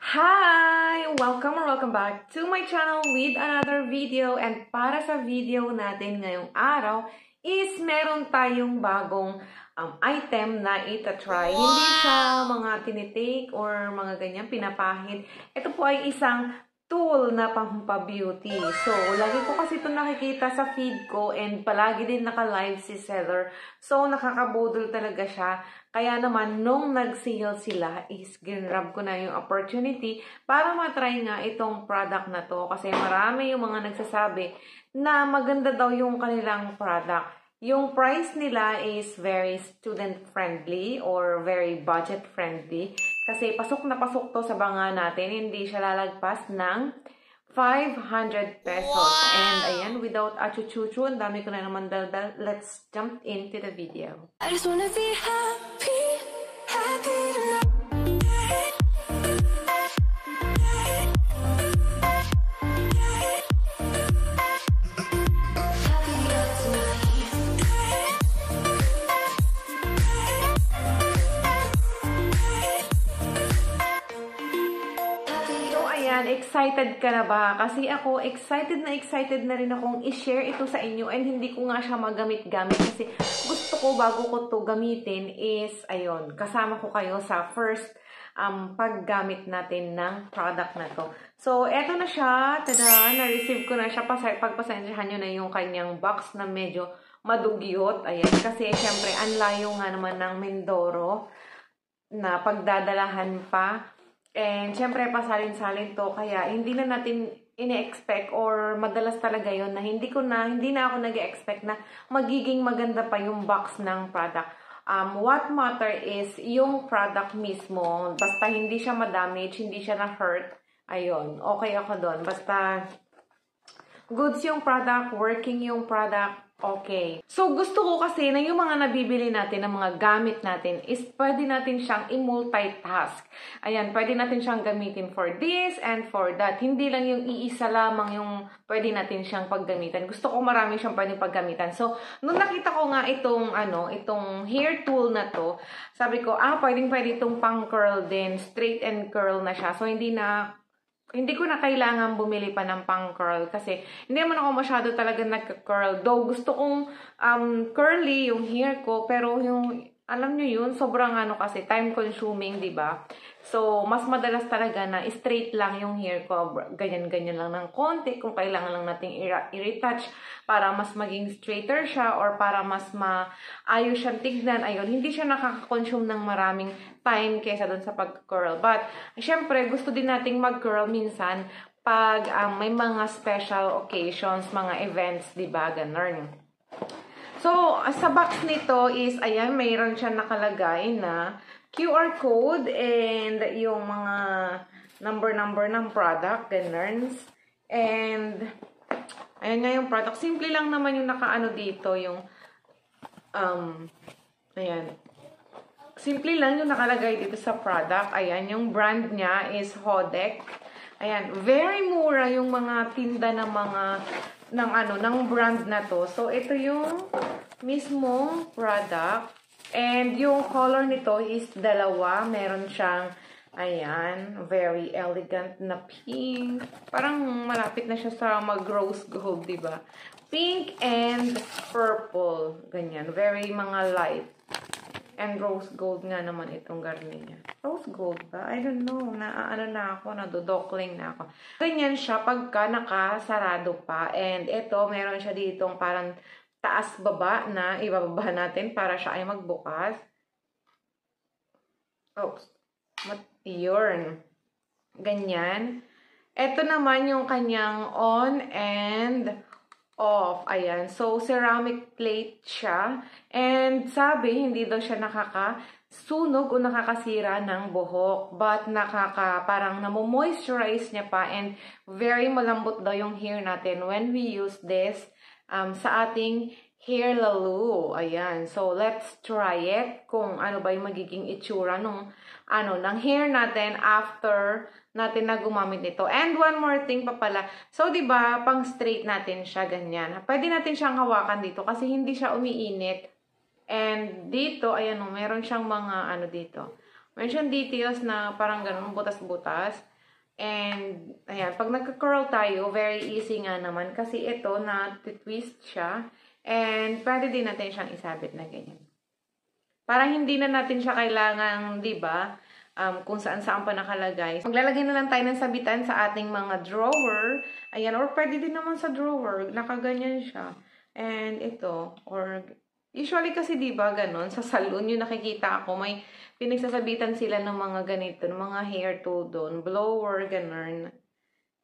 Hi! Welcome back to my channel with another video. And para sa video natin ngayong araw is meron tayong bagong item na itatry. Wow! Hindi siya mga tinitake or mga ganyan pinapahid. Ito po ay isang tool na pampabeauty. So, lagi ko kasi ito nakikita sa feed ko and palagi din naka-live si seller. So, nakakabudol talaga siya. Kaya naman, nung nag-sale sila is ginrab ko na yung opportunity para matry nga itong product na to. Kasi marami yung mga nagsasabi na maganda daw yung kanilang product. Yung price nila is very student-friendly or very budget-friendly. Kasi pasok na pasok to sa banga natin. Hindi siya lalagpas ng 500 pesos. Wow! And ayan, without achuchuchu, ang dami ko na naman daldal. Let's jump into the video. I just wanna be happy, happy tonight. Excited ka na ba? Kasi ako, excited na rin akong i-share ito sa inyo and hindi ko nga siya magamit-gamit kasi gusto ko bago ko to gamitin is, ayun, kasama ko kayo sa first paggamit natin ng product na to. So, eto na siya. Tada! Na-receive ko na siya. Pagpasensyahan nyo na yung kanyang box na medyo madugyot. Ayan. Kasi, syempre, ang layo nga naman ng Mindoro na pagdadalahan pa. And, syempre, pasalin-salin to. Kaya, hindi na natin ine-expect or madalas talaga yon na hindi na ako nag-expect na magiging maganda pa yung box ng product. What matter is yung product mismo. Basta hindi siya ma-damage, hindi siya na-hurt. Ayun, okay ako doon. Basta goods yung product, working yung product, okay. So, gusto ko kasi na yung mga nabibili natin, ng mga gamit natin, is pwede natin siyang i-multitask. Ayan, pwede natin siyang gamitin for this and for that. Hindi lang yung iisa lamang yung pwede natin siyang paggamitan. Gusto ko marami siyang pwedeng paggamitan. So, nung nakita ko nga itong hair tool na to, sabi ko, pwede itong pang curl din, straight and curl na siya. So, hindi ko na kailangan bumili pa ng pang-curl kasi hindi naman ako masyado talaga nagka-curl. Though gusto kong curly yung hair ko, pero yung, alam nyo yun, sobrang kasi time-consuming, di ba? So, mas madalas talaga na straight lang yung hair ko. Ganyan-ganyan lang ng konti kung kailangan lang nating i-retouch para mas maging straighter siya or para mas maayos siyang tignan. Ayun, hindi siya nakaka-consume ng maraming time kaysa dun sa pag-curl. But, syempre, gusto din nating mag-curl minsan pag may mga special occasions, mga events, di ba? Ganun. So, sa box nito is, ayan, mayroon siya nakalagay na QR code and yung mga number ng product, ganun. And, ayan nga yung product. Simple lang naman yung nakaano dito, yung, ayan. Simple lang yung nakalagay dito sa product. Ayan, yung brand niya is Hodek. Ayan, very mura yung mga tinda ng ng brand na to. So, ito yung mismong product. And yung color nito is dalawa. Meron siyang, ayan, very elegant na pink. Parang malapit na siya sa mag-rose gold, diba? Pink and purple. Ganyan. Very mga light. And rose gold nga naman itong garni niya. Rose gold ba? I don't know. Nadodokling na ako. Ganyan siya pagka nakasarado pa. And ito, meron siya ditong parang taas-baba na ibababa natin para siya ay magbukas. Oops. Yun. Ganyan. Ito naman yung kanyang on and off. Ayan. So, ceramic plate siya. And sabi, hindi daw siya nakakasunog o nakakasira ng buhok. But parang namomoisturize niya pa. And very malambot daw yung hair natin when we use this sa ating hair lalo. Ayan. So, let's try it. Kung ano ba yung magiging itsura ng hair natin after natin na gumamit nito. And one more thing pa pala. So, diba, pang straight natin siya, ganyan. Pwede natin siyang hawakan dito kasi hindi siya umiinit. And dito, ayan meron siyang mga dito. Meron siyang details na parang ganun, butas-butas. And, ayan, pag nagka-curl tayo, very easy nga naman. Kasi ito, na-twist siya. And, pwede din natin siyang isabit na ganyan. Para hindi na natin siya kailangang, di ba, kung saan-saan pa nakalagay. Maglalagay na lang tayo ng sabitan sa ating mga drawer. Ayan, or pwede din naman sa drawer. Nakaganyan siya. And ito, or usually kasi di ba ganun, sa salon yung nakikita ako, may pinagsasabitan sila ng mga ganito, ng mga hair tool doon, blower, ganun.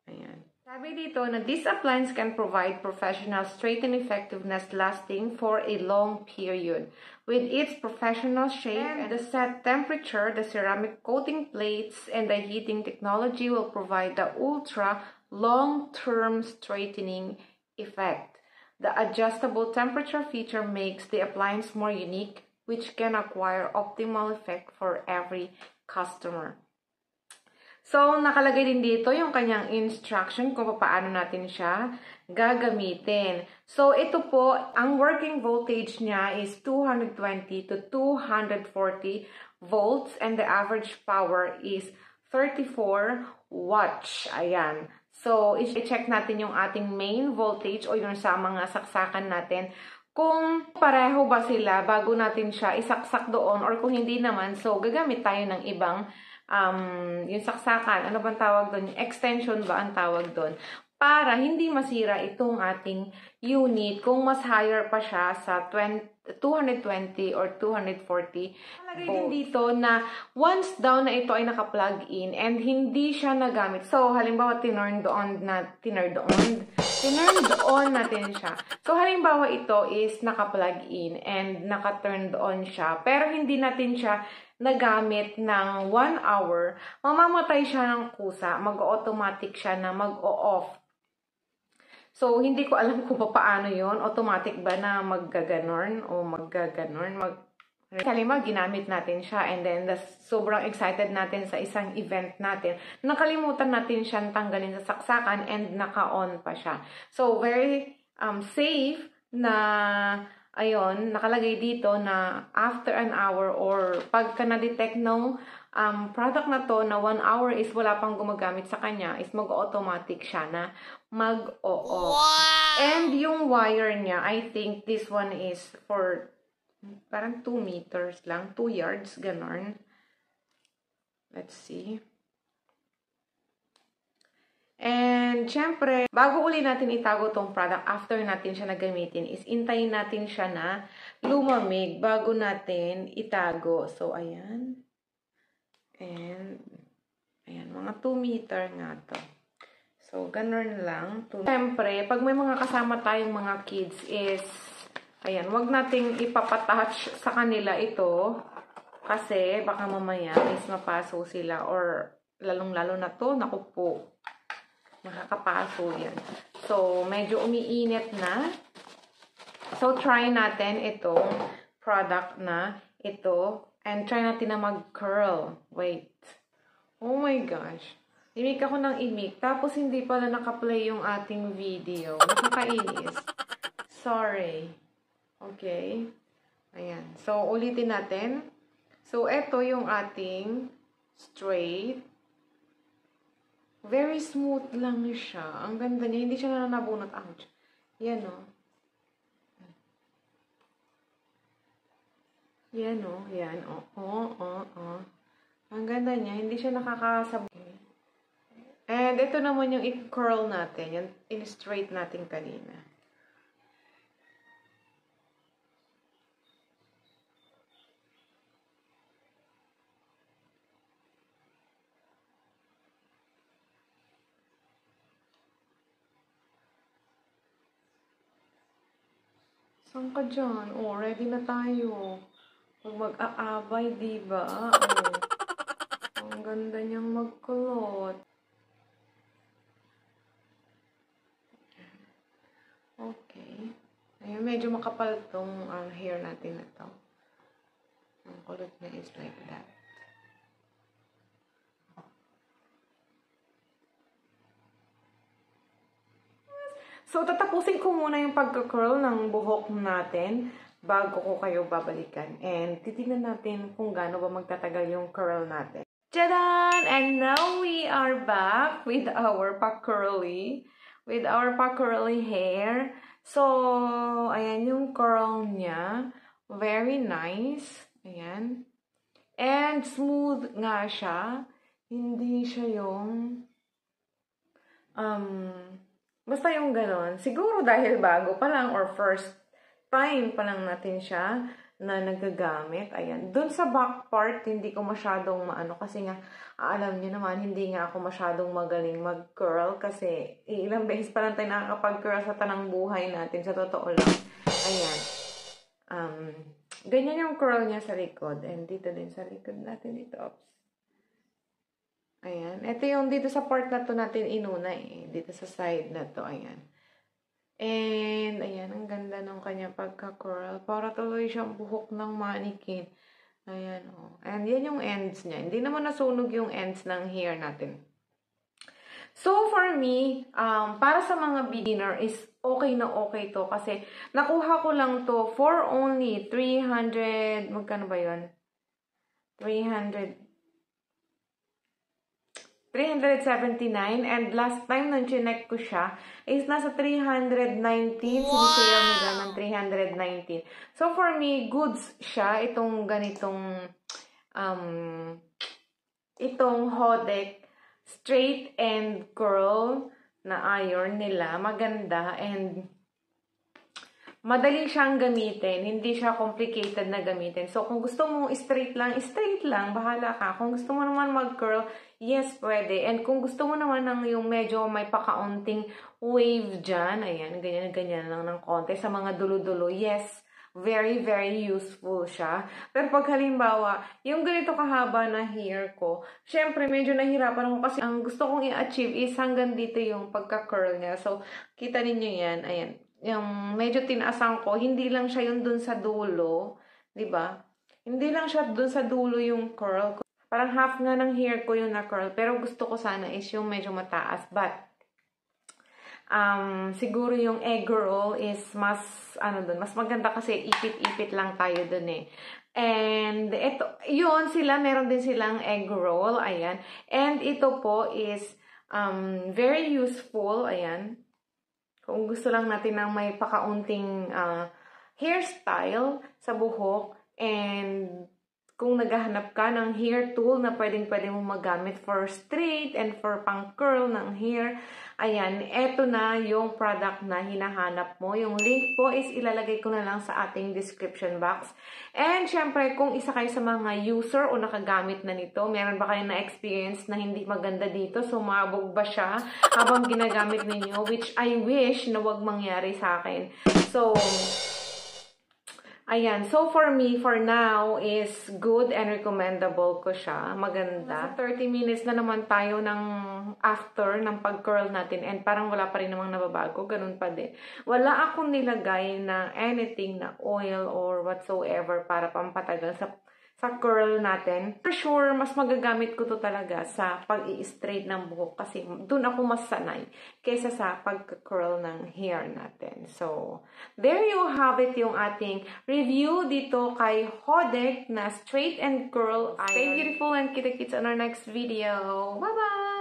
Ayan. Sabi dito na this appliance can provide professional straightening effectiveness lasting for a long period. With its professional shape and the set temperature, the ceramic coating plates and the heating technology will provide the ultra long-term straightening effect. The adjustable temperature feature makes the appliance more unique, which can acquire optimal effect for every customer. So, nakalagay din dito yung kanyang instruction kung paano natin siya gagamitin. So, ito po, ang working voltage niya is 220 to 240 volts and the average power is 34 watts. Ayan. So, i-check natin yung ating main voltage o yung sa mga saksakan natin. Kung pareho ba sila bago natin siya isaksak doon or kung hindi naman, so gagamit tayo ng ibang yung saksakan, ano bang tawag doon? Extension ba ang tawag doon? Para hindi masira itong ating unit kung mas higher pa siya sa 220 or 240 volts. Nalagay din dito na once daw na ito ay naka-plug in and hindi siya nagamit. So, halimbawa, tinurn on natin siya. So, halimbawa, ito is naka-plug in and naka-turned on siya. Pero hindi natin siya nagamit ng 1 hour, mamamatay siya ng kusa, mag-automatic siya na mag-o-off. So, hindi ko alam kung paano yun. Automatic ba na mag-ganon o mag-ganon? Kalima, ginamit natin siya and then sobrang excited natin sa isang event natin. Nakalimutan natin siyang tanggalin sa saksakan and naka-on pa siya. So, very safe na ayun, nakalagay dito na after an hour or pagka na-detect ng product na to na 1 hour is wala pang gumagamit sa kanya, is mag-automatic siya na mag-o-off. Wow! And yung wire niya, I think this one is for parang 2 meters lang, 2 yards, ganon. Let's see. And, syempre, bago uli natin itago tong product, after natin siya nagamitin, is intayin natin siya na lumamig bago natin itago. So, ayan. And, ayan, mga 2 meter nga to. So, ganun lang. Syempre, pag may mga kasama tayong mga kids is, ayan, wag nating ipapatouch sa kanila ito. Kasi, baka mamaya is mapaso sila or lalong-lalo na to, naku po. Nakakapaso yan. So, medyo umiinit na. So, try natin itong product na ito. And try natin na mag-curl. Wait. Oh my gosh. Imik ako ng imik. Tapos, hindi pala nakaplay yung ating video. Nakakainis. Sorry. Okay. Ayan. So, ulitin natin. So, ito yung ating straight. Very smooth lang siya. Ang ganda niya. Hindi siya nabunot. Ouch. Yan, o. Yan, o. Yan, o. Ang ganda niya. Hindi siya nakakasabay. And ito naman yung i-curl natin. Yung in-straight natin kanina. Saan ka dyan? Oh, ready na tayo. Huwag mag-aabay, diba? Oh, ang ganda niyang magkulot. Okay. Ayun, medyo makapal tong hair natin na to. Ang kulot niya is like that. So, tatapusin ko muna yung pagka-curl ng buhok natin bago ko kayo babalikan. And, titignan natin kung gaano ba magtatagal yung curl natin. Tadaan! And now we are back with our pa-curly hair. So, ayan yung curl niya. Very nice. Ayan. And smooth nga siya. Hindi siya yung basta yung ganon. Siguro dahil bago pa lang or first time pa lang natin siya na nagagamit. Ayan. Dun sa back part, hindi ko masyadong maano kasi nga, alam niyo naman, hindi nga ako masyadong magaling mag-curl kasi ilang beses pa lang tayo nakakapag-curl sa tanang buhay natin. Sa totoo lang. Ayan. Ganyan yung curl niya sa likod. And dito din sa likod natin dito. Oops. Ayan. Ito yung dito sa part na to natin inuna eh. Dito sa side na to. Ayan. And, ayan. Ang ganda ng kanya pagka-curl. Para tuloy siyang buhok ng mannequin. Ayan, oh. And yan yung ends niya. Hindi naman nasunog yung ends ng hair natin. So, for me, para sa mga beginner is okay na okay to. Kasi, nakuha ko lang to for only 300, magkano ba yun? 379, and last time nung chinek ko siya is nasa 319, sinisale nila ng 319. So for me, goods siya itong ganitong itong Hodek straight and curl na iron nila. Maganda and madali siyang gamitin. Hindi siya complicated na gamitin. So, kung gusto mo straight lang, bahala ka. Kung gusto mo naman mag-curl, yes, pwede. And kung gusto mo naman ng yung medyo may pakaunting wave dyan, ayan, ganyan lang ng konti sa mga dulo-dulo, yes, very, very useful siya. Pero pag halimbawa, yung ganito kahaba na hair ko, syempre medyo nahirapan ako kasi ang gusto kong i-achieve is hanggang dito yung pagka-curl niya. So, kita ninyo yan, ayan. Yung medyo tinaasan ko, hindi lang siya yung dun sa dulo, di ba? Hindi lang siya dun sa dulo yung curl ko. Parang half nga ng hair ko yung na-curl, pero gusto ko sana is yung medyo mataas. But, siguro yung egg roll is mas, mas maganda kasi ipit-ipit lang tayo dun eh. And, ito, yun sila, meron din silang egg roll, ayan. And ito po is, very useful, ayan. Kung gusto lang natin ng may pakaunting hairstyle sa buhok and kung naghahanap ka ng hair tool na pwede mo magamit for straight and for pang curl ng hair, ayan, eto na yung product na hinahanap mo. Yung link po is ilalagay ko na lang sa ating description box. And syempre, kung isa kayo sa mga user o nakagamit na nito, meron ba kayo na experience na hindi maganda dito? Sumabog ba siya habang ginagamit ninyo? Which I wish na wag mangyari sa akin. So, ayan. So, for me, for now, is good and recommendable ko siya. Maganda. 30 minutes na naman tayo ng after ng pag-curl natin and parang wala pa rin namang nababago. Ganun pa din. Wala akong nilagay na anything na oil or whatsoever para pampatagal sa curl natin. For sure, mas magagamit ko to talaga sa pag-i-straight ng buhok kasi dun ako mas sanay kaysa sa pag-curl ng hair natin. So, there you have it yung ating review dito kay Hodek na straight and curl iron. Stay beautiful and kita-kits on our next video. Bye-bye!